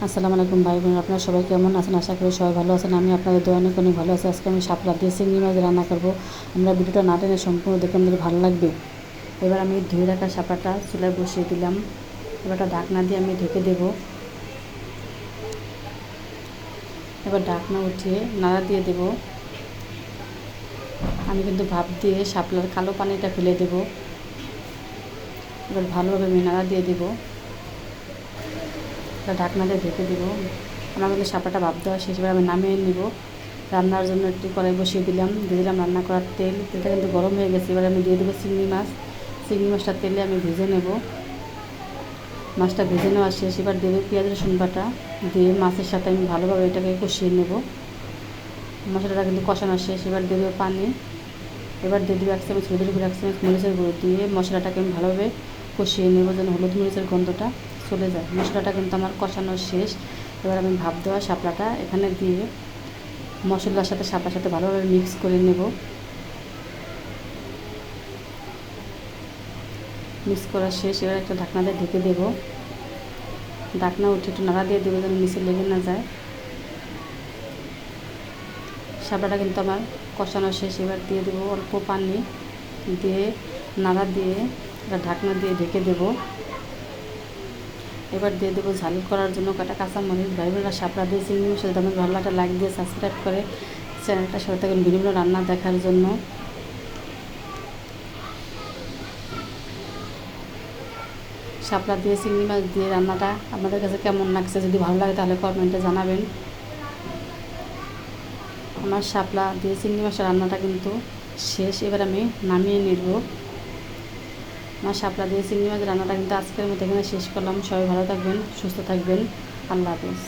আসসালামু আলাইকুম ভাই বোন, আপনারা সবাই কেমন আছেন? আশা করি সবাই ভালো আছেন। আমি আপনাদের দোয়া অনেক অনেক ভালো আছি। আজকে আমি শাপলা দিয়ে চিংড়ি মাছ রান্না করব। আমরা ভিডিওটা না টেনে সম্পূর্ণ দেখে আমাদের ভালো লাগবে। এবার আমি ধুয়ে রাখা শাপলাটা চুলায় বসিয়ে দিলাম। এবারটা ঢাকনা দিয়ে আমি ঢেকে দেব। এবার ঢাকনা উঠিয়ে নাড়া দিয়ে দেব। আমি কিন্তু ভাপ দিয়ে শাপলার কালো পানিটা ফেলে দেব। এবার ভালোভাবে আমি নাড়া দিয়ে দেব। ঢাকনা দিয়ে ঢেকে দেবো। আমার কিন্তু শাপলাটা ভাপ দেওয়া শেষ। এবার আমি নামিয়ে নিব। রান্নার জন্য একটু কড়াই বসিয়ে দিলাম, দিয়ে দিলাম রান্না করার তেল। তেলটা কিন্তু গরম হয়ে গেছে। এবার আমি দিয়ে দেবো চিংড়ি মাছ। চিংড়ি মাছটা তেলে আমি ভেজে নেব। মাছটা ভেজে নেওয়া শেষ। এবার দেবো পেঁয়াজ রসুন বাটা, দিয়ে মাছের সাথে আমি ভালোভাবে এটাকে কষিয়ে নেব। মশলাটা কিন্তু কষানো শেষ। এবার দেবো পানি। এবার দিয়ে দেবো 1 চামচ হলুদের গুঁড়ো, 1 চামচ মরিচের গুঁড়ো দিয়ে মশলাটাকে আমি ভালোভাবে কষিয়ে নেব, যেন হলুদ মরিচের গন্ধটা চলে যায়। মশলাটা কিন্তু আমার কষানো শেষ। এবার আমি ভাপ দেওয়া শাপলাটা এখানে দিয়ে মশলার সাথে শাপলার সাথে ভালোভাবে মিক্স করে নেব। মিক্স করা শেষ। এবার একটা ঢাকনা দিয়ে ঢেকে দেব। ঢাকনা উঠে একটু নাড়া দিয়ে দেবো, যেন নিচে লেগে না যায়। শাপলাটা কিন্তু আমার কষানো শেষ। এবার দিয়ে দেবো অল্প পানি, দিয়ে নাড়া দিয়ে একটা ঢাকনা দিয়ে ঢেকে দেব। এবার দিয়ে দেবো ঝাল করার জন্য কাটা কাঁচামরিচ। ভাই বোনেরা, শাপলা দিয়ে চিংড়ি মাছ যদি আমার ভালো লাগে লাইক দিয়ে সাবস্ক্রাইব করে চ্যানেলটার সাথে থাকুন বিভিন্ন রান্না দেখার জন্য। শাপলা দিয়ে চিংড়ি মাছ দিয়ে রান্নাটা আপনাদের কাছে কেমন লাগছে? যদি ভালো লাগে তাহলে কমেন্টে জানাবেন। আমার শাপলা দিয়ে চিংড়ি মাছের রান্নাটা কিন্তু শেষ। এবার আমি নামিয়ে নেব। আমার শাপলা দিয়ে চিংড়ি মাছের রান্নাটা কিন্তু আজকের মতো এখানে শেষ করলাম। সবাই ভালো থাকবেন, সুস্থ থাকবেন। আল্লাহ হাফেজ।